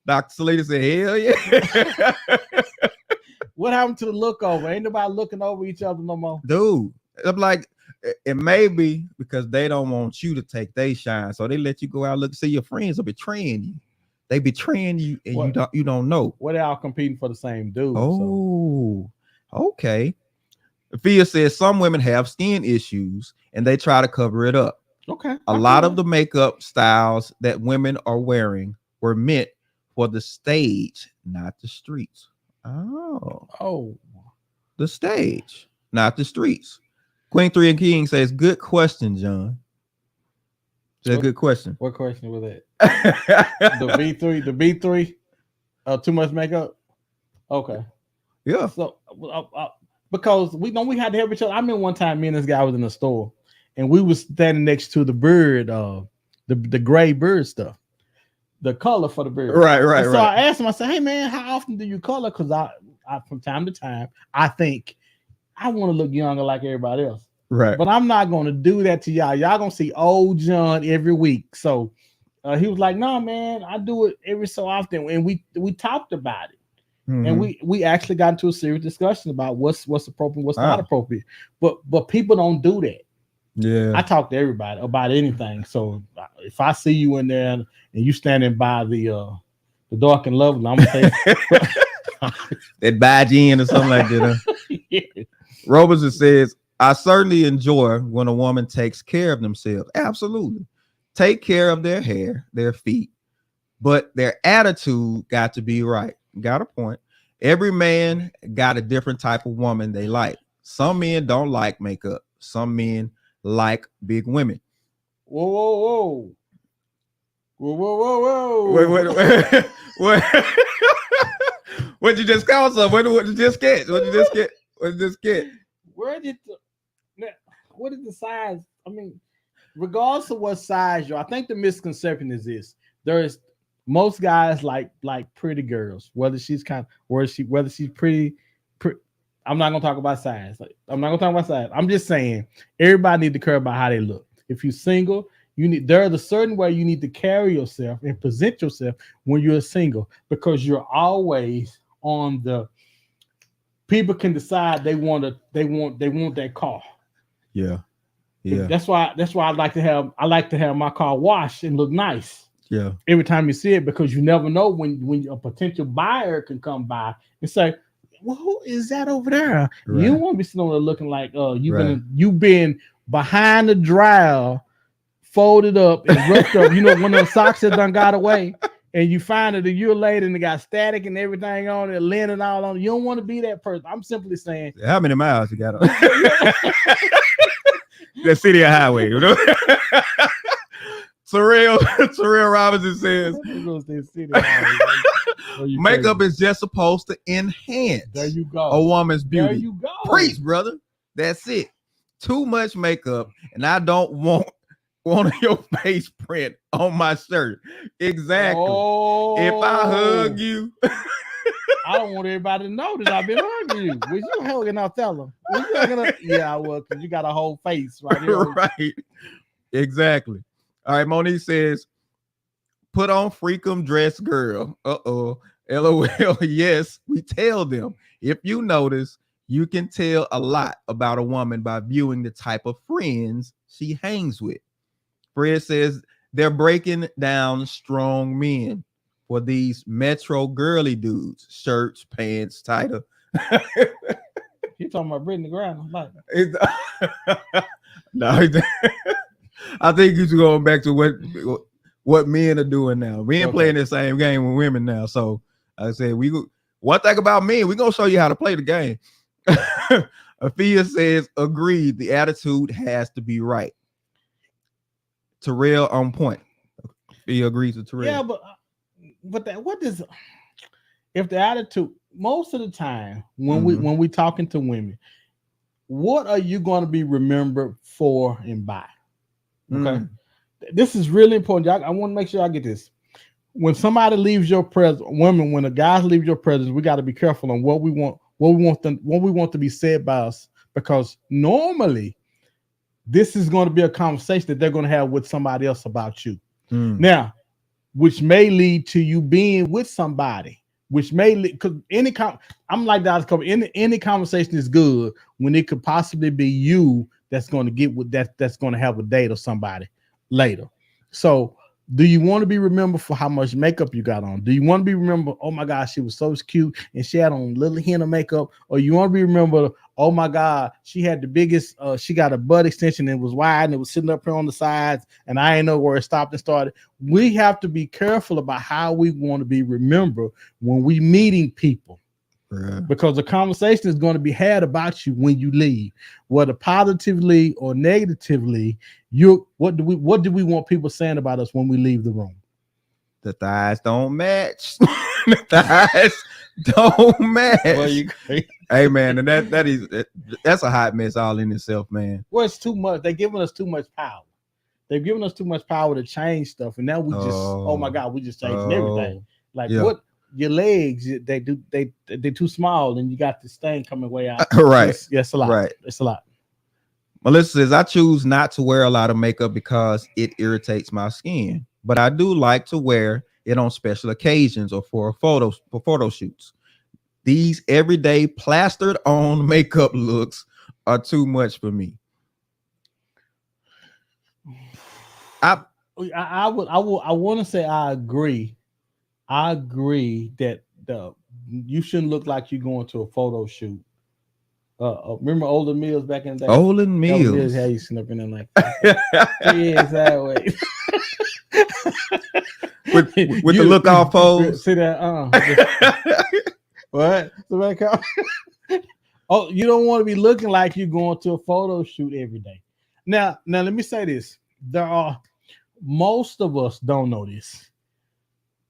Dr. Selena said, hell yeah. What happened to the look over? Ain't nobody looking over each other no more. Dude, I'm like, it may be because they don't want you to take their shine. So they let you go out, look, see your friends are betraying you. They betraying you and What? you don't know. What they all competing for the same dude. Oh, okay. Fia says some women have skin issues and they try to cover it up. So, okay. A lot of the makeup styles that women are wearing were meant for the stage, not the streets. Oh, The stage, not the streets. Queen 3 and King says, good question, John. That's a good question. what question was that? The B3, too much makeup. Okay. Yeah. So because we had to help each other. I remember one time me and this guy was in the store and we was standing next to the bird, the gray bird stuff, the color for the bird. Right. And so I asked him, I said, "Hey man, how often do you color?" Because I from time to time I think I want to look younger like everybody else. Right. But I'm not going to do that to y'all. Y'all going to see old John every week. So he was like, "No, man, I do it every so often." And we talked about it. And we actually got into a serious discussion about what's appropriate, what's not appropriate. But people don't do that. Yeah, I talk to everybody about anything. So if I see you in there and you standing by the dark and lovely, I'm gonna say that badge in or something like that. Huh? Yeah. Robertson says, I certainly enjoy when a woman takes care of themselves. Absolutely. Take care of their hair, their feet, but their attitude got to be right. Got a point. Every man got a different type of woman they like. Some men don't like makeup. Some men like big women. Whoa, whoa, whoa. Whoa, whoa, whoa, whoa. Wait. What'd you just call some? What did you just get? What did you just get? What is the size? I mean, regardless of what size you're, I think the misconception is this. There is most guys like pretty girls, whether she's pretty. I'm not gonna talk about size. I'm just saying everybody need to care about how they look. If you're single, there's a certain way you need to carry yourself and present yourself when you're single, because you're always on the. People can decide they want that car. Yeah. That's why I like to have my car washed and look nice. Yeah. Every time you see it, because you never know when a potential buyer can come by and say, well, who is that over there? Right. You won't be sitting over there looking like you've been behind the dryer, folded up and roughed up. You know, one of the socks that done got away, and you find it a year later and it got static and everything on it, linen all on it. You don't want to be that person. I'm simply saying, how many miles you got on? The city or highway, you know. Terrell Robinson says, makeup is just supposed to enhance a woman's beauty. There you go. Preach, brother. That's it. Too much makeup, and I don't want one of your face print on my shirt. Exactly. Oh, if I hug you, I don't want everybody to know that I've been hugging you. Was you hugging Othello? Yeah, I was, because you got a whole face right here. Right. Exactly. All right, Monique says, put on freakum dress, girl. Uh-oh. LOL. Yes, we tell them. If you notice, you can tell a lot about a woman by viewing the type of friends she hangs with. Fred says they're breaking down strong men for these metro girly dudes. Shirts, pants, tighter. You talking about Brittany Griner? Like no, I think he's going back to what men are doing now. Men playing the same game with women now. So I said, one thing about men, we're gonna show you how to play the game. Afia says, agreed, the attitude has to be right. Terrell on point. He agrees with Terrell. Yeah, but if the attitude, most of the time when we talking to women, what are you going to be remembered for and by? Okay, this is really important. I want to make sure I get this. When somebody leaves your presence, when a guy leaves your presence, we got to be careful on what we want to be said by us, because normally this is going to be a conversation that they're going to have with somebody else about you. Now, which may lead to you being with somebody, which may lead, because I'm like that. Any conversation is good when it could possibly be you that's going to get with that's going to have a date or somebody later. So, do you want to be remembered for how much makeup you got on? Do you want to be remembered, oh my God, she was so cute and she had on a little hint of makeup? Or you want to be remembered, oh my God, she had the biggest, she got a butt extension and it was wide and it was sitting up here on the sides and I ain't know where it stopped and started. We have to be careful about how we want to be remembered when we meeting people. Right. Because the conversation is going to be had about you when you leave, whether positively or negatively. What do we want people saying about us when we leave the room? The thighs don't match. The thighs don't match. Well, hey man, and that's a hot mess all in itself, man. Well, it's too much. They're giving us too much power. They've given us too much power to change stuff, and now we just oh my God, we just changing everything. Like what? Your legs, they're too small, and you got this thing coming way out. Right. Yes, a lot. Right. It's a lot. Melissa says, I choose not to wear a lot of makeup because it irritates my skin, but I do like to wear it on special occasions or for photo shoots. These everyday plastered on makeup looks are too much for me. I want to say I agree. I agree that you shouldn't look like you're going to a photo shoot. Remember Olden Mills back in the day? Olden Mills. How you sitting up in there like that. Yeah, exactly. with the look off pose. See that? What? Oh, you don't want to be looking like you're going to a photo shoot every day. Now, let me say this. Most of us don't know this.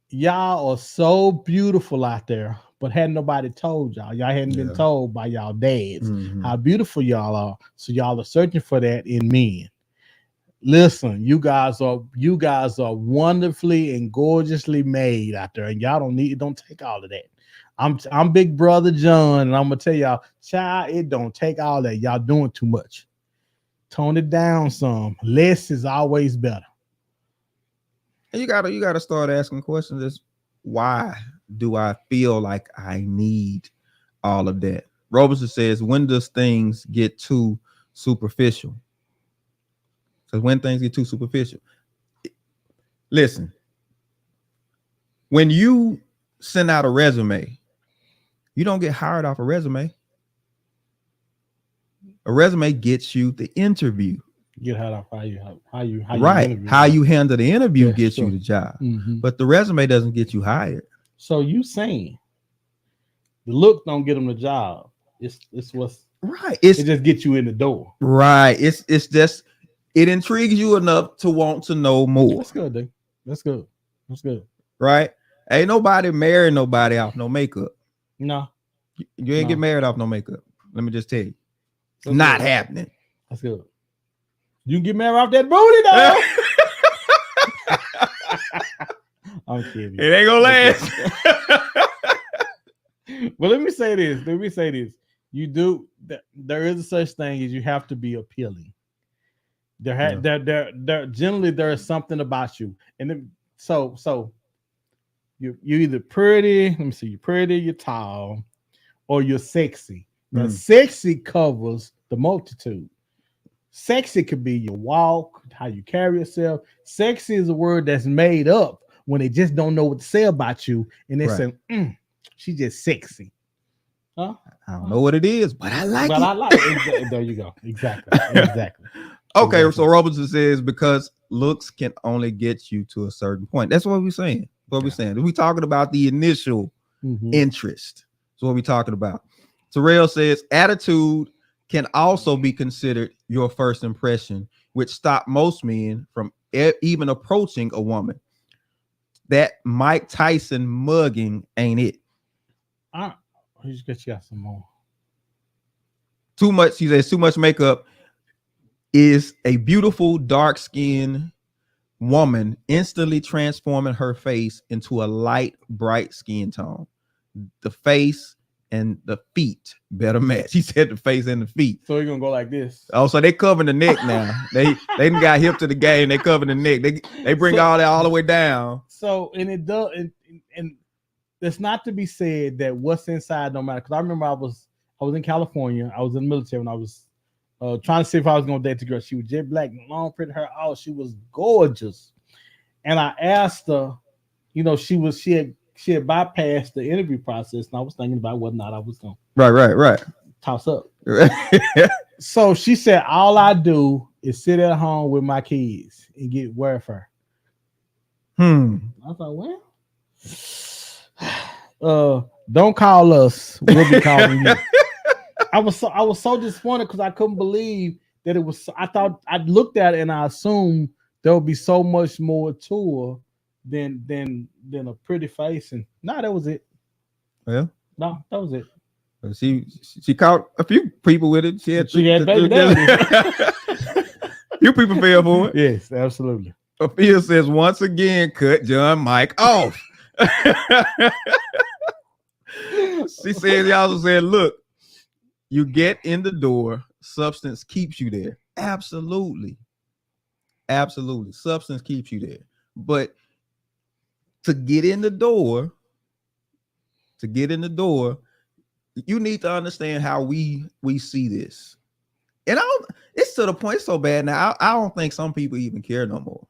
Y'all are so beautiful out there, but hadn't nobody told y'all. Y'all hadn't been told by y'all dads how beautiful y'all are. So y'all are searching for that in men. Listen, you guys are wonderfully and gorgeously made out there, and y'all don't take all of that. I'm Big Brother John, and I'm gonna tell y'all, child, it don't take all that. Y'all doing too much. Tone it down some. Less is always better. And you gotta start asking questions. Is why do I feel like I need all of that? Robertson says, when does things get too superficial? Because when things get too superficial, listen, when you send out a resume, you don't get hired off a resume. A resume gets you the interview. Get hired off how you right. How you handle the interview gets sure. you the job. But the resume doesn't get you hired. So you saying the look don't get them the job. It's what's right. It just gets you in the door. Right. It's just it intrigues you enough to want to know more. That's good, dude. That's good. Right. Ain't nobody marrying nobody off no makeup. No. You ain't get married off no makeup. Let me just tell you. It's not happening. That's good. You can get married off that booty, though. I'm kidding. It ain't gonna last. Well, let me say this. There is a such thing as you have to be appealing. Generally there is something about you, and then, so you're either pretty. Let me see. You're pretty. You're tall, or you're sexy. Now, sexy covers the multitude. Sexy could be your walk, how you carry yourself. Sexy is a word that's made up when they just don't know what to say about you, and they say, "She's just sexy." Huh? I don't know what it is, but I like it. I like it. There you go. Exactly. Okay, so Robertson says because looks can only get you to a certain point. That's what we're saying. We're talking about the initial interest. That's what we're talking about. Terrell says attitude can also be considered your first impression, which stopped most men from even approaching a woman. That Mike Tyson mugging ain't it. He's got some more. Too much, he says, too much makeup is a beautiful, dark-skinned woman instantly transforming her face into a light, bright skin tone. The face and the feet better match. He said the face and the feet. So you're gonna go like this. Oh, so they covering the neck now. they got hip to the game. They cover the neck. They bring all that all the way down. So and it does, and it's not to be said that what's inside don't matter. Because I remember I was in California. I was in the military when I was trying to see if I was gonna date the girl. She was jet black, long pretty hair. Oh, she was gorgeous. And I asked her, she had bypassed the interview process, and I was thinking about whether or not I was going right toss up. So she said, all I do is sit at home with my kids and get welfare. I thought, well, don't call us. We'll be calling you. I was so disappointed because I couldn't believe that it was. I thought I looked at it and I assumed there would be so much more to her than a pretty face, and that was it. Well, no, that was it. She caught a few people with it. She had baby daddy. Few people fell for it. Yes, absolutely. Afia says once again, cut John Mike off. She says, he also said, look, you get in the door, substance keeps you there. Absolutely. Substance keeps you there. But to get in the door, you need to understand how we see this. And it's to the point so bad now. I don't think some people even care no more.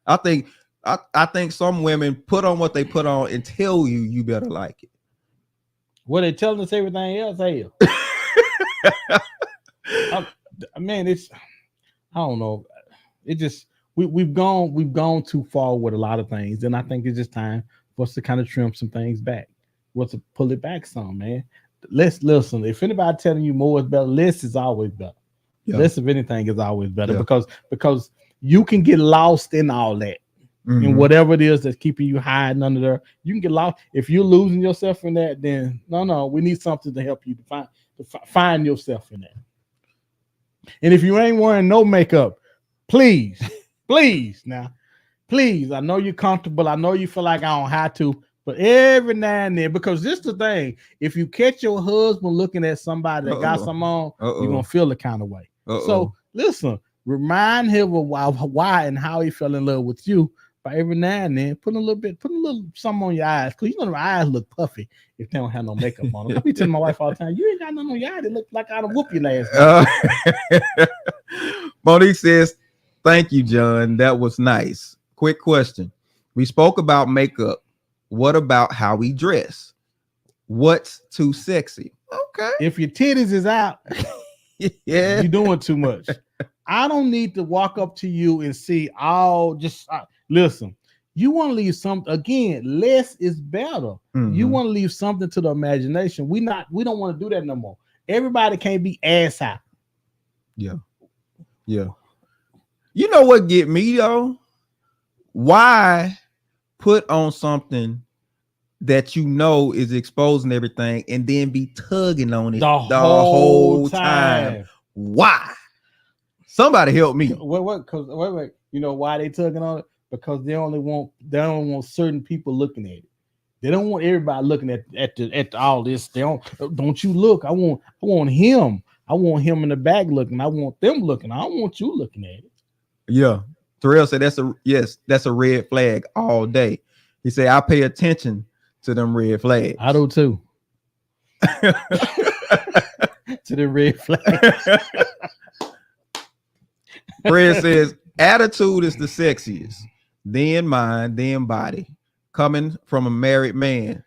I think some women put on what they put on and tell you better like it. Well, they telling us everything else. Hell. Man, I don't know. It just we've gone too far with a lot of things, and I think it's just time for us to kind of trim some things back. What's to pull it back some, man. Let's listen. If anybody telling you more is better, less is always better. Yeah. Less of anything is always better because you can get lost in all that. Mm-hmm. And whatever it is that's keeping you hiding under there, you can get lost. If you're losing yourself in that, then no, we need something to help you to find yourself in that. And if you ain't wearing no makeup, please, now, I know you're comfortable. I know you feel like I don't have to, but every now and then, because this is the thing, if you catch your husband looking at somebody that got some on, you're gonna feel the kind of way. So listen, remind him of why and how he fell in love with you. But every now and then, put a little something on your eyes, because your eyes look puffy if they don't have no makeup on them. I be telling my wife all the time, you ain't got nothing on your eyes. It look like I'd whoop you last night. Monique says, thank you, John. That was nice. Quick question. We spoke about makeup. What about how we dress? What's too sexy? Okay. If your titties is out, yeah, you're doing too much. I don't need to walk up to you and see listen, you want to leave something, again, less is better. Mm-hmm. You want to leave something to the imagination. We don't want to do that no more. Everybody can't be ass out. Yeah. You know what get me though? Why put on something that you know is exposing everything and then be tugging on it the whole time? Why? Somebody help me. Wait. You know why they tugging on it? Because they don't want certain people looking at it. They don't want everybody looking at all this. They don't you look. I want him. I want him in the back looking. I want them looking. I don't want you looking at it. Yeah. Terrell said that's a red flag all day. He said, I pay attention to them red flags. I do too. To the red flags. Fred says, attitude is the sexiest. Then mind, then body. Coming from a married man.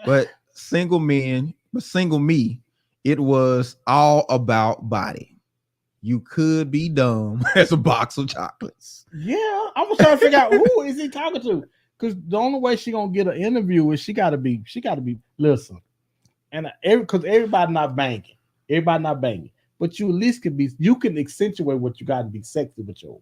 But single me, it was all about body. You could be dumb as a box of chocolates. Yeah, I'm trying to figure out who is he talking to. Because the only way she gonna get an interview is she gotta be listen. And because everybody not banging. But you at least you can accentuate what you got to be sexy with your.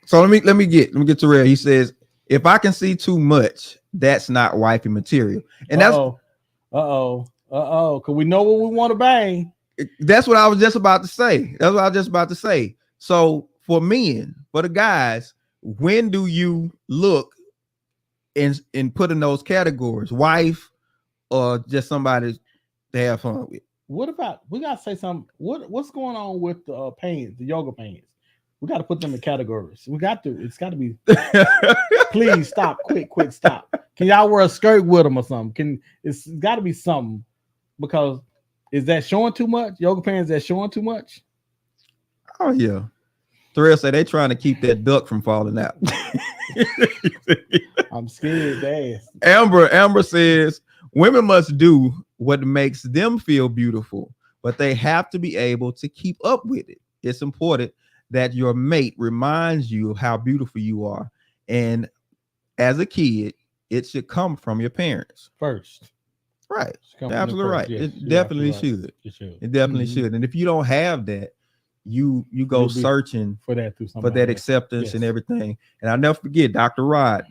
So let me get to Ray. He says, if I can see too much, that's not wifey material. And that's because we know what we want to bang. That's what I was just about to say. So for men, for the guys, when do you look and put in those categories, wife or just somebody to have fun with? What about, we gotta say something. What's going on with the pants, the yoga pants? We got to put them in categories. It's got to be. Please stop. Quick, stop. Can y'all wear a skirt with them or something? It's got to be something, because is that showing too much? Yoga pants that showing too much? Oh yeah. Terrell said they trying to keep that duck from falling out. I'm scared to ask. Amber says women must do what makes them feel beautiful, but they have to be able to keep up with it. It's important that your mate reminds you of how beautiful you are. And as a kid, it should come from your parents first. Right. Absolutely right. Yes. It definitely should. It definitely should. And if you don't have that, you go searching for that acceptance and everything. And I'll never forget Dr. Rod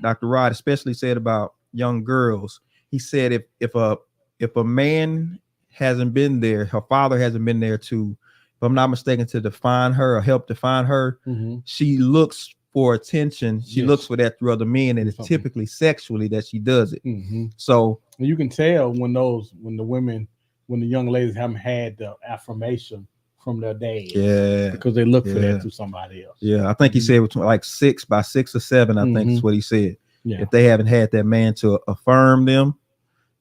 especially said about young girls. He said if a man hasn't been there, her father hasn't been there to, if I'm not mistaken, to define her or help define her, she looks for attention. She looks for that through other men, and it's typically sexually that she does it. So you can tell when the young ladies haven't had the affirmation from their dad, because they look for that through somebody else. I think he said between like 6 or 7, I think is what he said. If they haven't had that man to affirm them,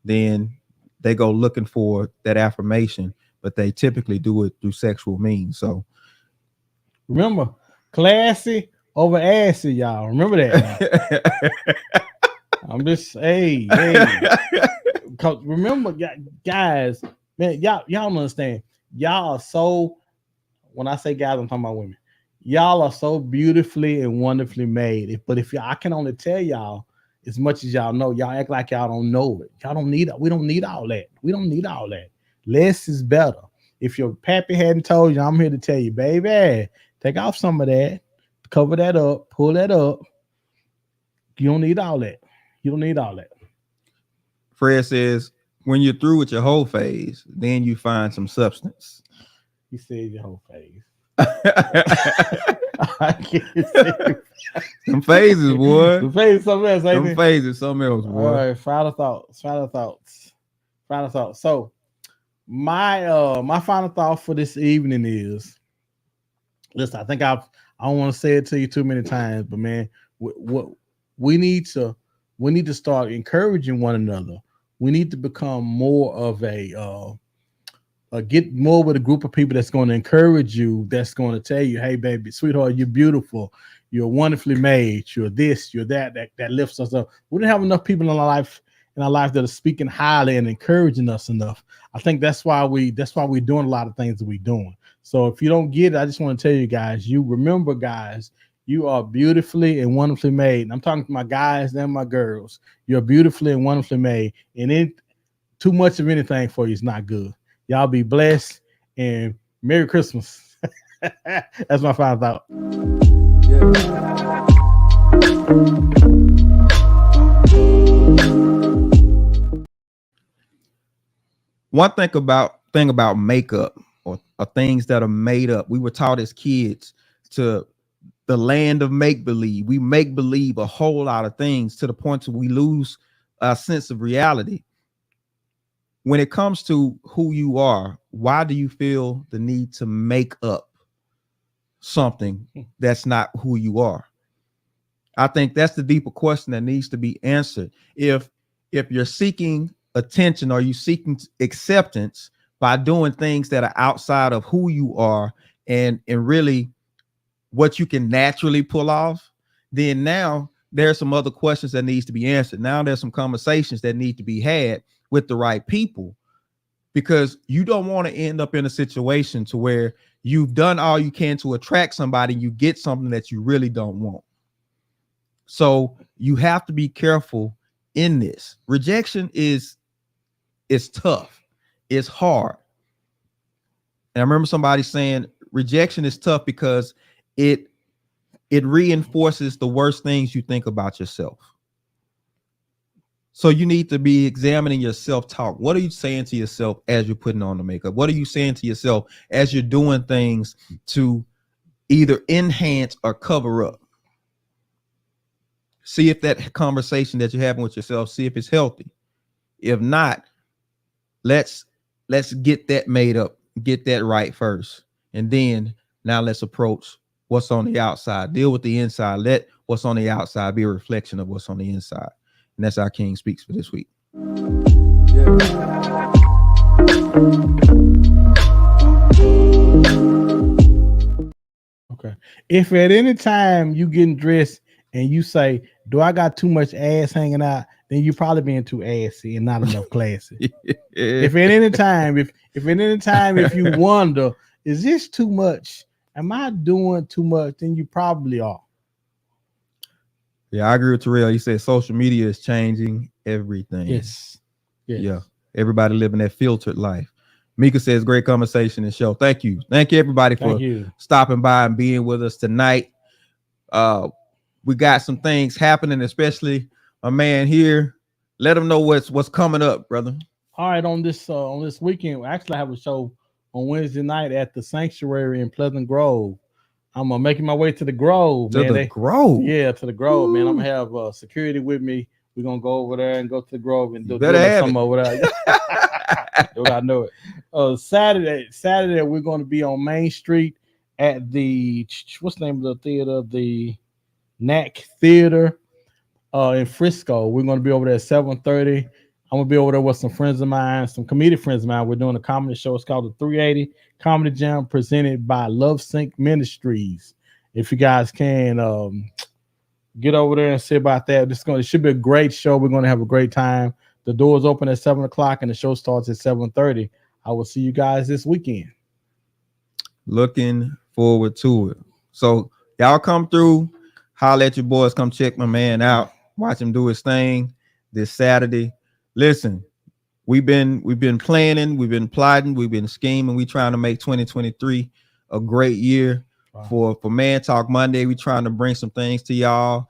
then they go looking for that affirmation, but they typically do it through sexual means. So remember, classy over assy, y'all. Remember that. I'm just hey. 'Cause remember, guys, man, y'all don't understand. Y'all are so. When I say guys, I'm talking about women. Y'all are so beautifully and wonderfully made. But if I can only tell y'all as much as y'all know, y'all act like y'all don't know it. Y'all don't need it. We don't need all that. We don't need all that. Less is better. If your pappy hadn't told you, I'm here to tell you, baby, take off some of that, cover that up, pull that up. You don't need all that. You don't need all that. Fred says, when you're through with your whole phase, then you find some substance. He said your whole phase. I can't say some phases, boy. The phase, something else. Some phases, something else, boy. All right, final thoughts. So my final thought for this evening is, listen, I think I don't want to say it to you too many times, but man, we need to start encouraging one another. We need to become more of get more with a group of people that's going to encourage you, that's going to tell you, hey, baby, sweetheart, you're beautiful. You're wonderfully made. You're this, you're that lifts us up. We don't have enough people in our life that are speaking highly and encouraging us enough. I think that's why we're doing a lot of things that we're doing. So if you don't get it, I just want to tell you guys, you remember, guys, you are beautifully and wonderfully made. And I'm talking to my guys and my girls. You're beautifully and wonderfully made. And too much of anything for you is not good. Y'all be blessed and Merry Christmas. That's my final thought. One thing about makeup or things that are made up, we were taught as kids to the land of make-believe. We make believe a whole lot of things to the point that we lose a sense of reality. When it comes to who you are, why do you feel the need to make up something that's not who you are? I think that's the deeper question that needs to be answered. If you're seeking attention, or you seeking acceptance by doing things that are outside of who you are and really what you can naturally pull off, then now there's some other questions that needs to be answered. Now there's some conversations that need to be had with the right people, because you don't want to end up in a situation to where you've done all you can to attract somebody and you get something that you really don't want. So you have to be careful in this. Rejection is tough. It's hard. And I remember somebody saying rejection is tough because it reinforces the worst things you think about yourself. So you need to be examining your self-talk. What are you saying to yourself as you're putting on the makeup? What are you saying to yourself as you're doing things to either enhance or cover up? See if that conversation that you're having with yourself, see if it's healthy. If not, let's get that made up, get that right first. And then now let's approach what's on the outside. Deal with the inside. Let what's on the outside be a reflection of what's on the inside. And that's our King Speaks for this week. Okay. If at any time you getting dressed and you say, do I got too much ass hanging out? Then you probably being too assy and not enough classy. If at any time, if you wonder, is this too much? Am I doing too much? Then you probably are. Yeah, I agree with Terrell. He said social media is changing everything. Yes. Yeah. Everybody living that filtered life. Mika says, great conversation and show. Thank you. Thank you, everybody, for stopping by and being with us tonight. We got some things happening, especially a man here. Let them know what's coming up, brother. All right, on this weekend, actually I have a show on Wednesday night at the Sanctuary in Pleasant Grove. I'm making my way to the Grove, man. Grove? Yeah, to the Grove, man. I'm gonna have security with me. We're gonna go over there and go to the Grove and do something over there. I know it. Saturday, we're gonna be on Main Street at the what's the name of the theater? The NAC Theater in Frisco. We're gonna be over there at 7:30. I'm gonna be over there with some friends of mine, some comedic friends of mine. We're doing a comedy show. It's called the 380 Comedy Jam, presented by Love Sync Ministries. If you guys can get over there and see about that, it should be a great show. We're gonna have a great time. The doors open at 7:00 and the show starts at 7:30. I will see you guys this weekend. Looking forward to it. So y'all come through, holler at your boys, come check my man out, watch him do his thing this Saturday. Listen, we've been planning, we've been plotting, we've been scheming. We trying to make 2023 a great year. Wow. For Man Talk Monday. We trying to bring some things to y'all.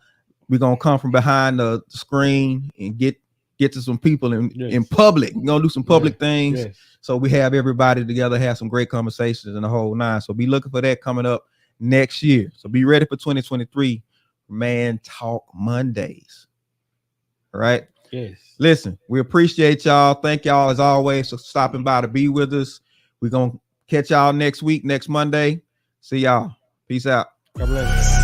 We're gonna come from behind the screen and get to some people in public. We're gonna do some public things. Yes. So we have everybody together, have some great conversations and the whole nine. So be looking for that coming up next year. So be ready for 2023 Man Talk Mondays. All right. Yes. Listen, we appreciate y'all. Thank y'all as always for stopping by to be with us. We're gonna catch y'all next week, next Monday. See y'all. Peace out. God bless.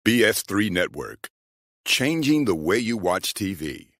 BS3 Network, changing the way you watch TV.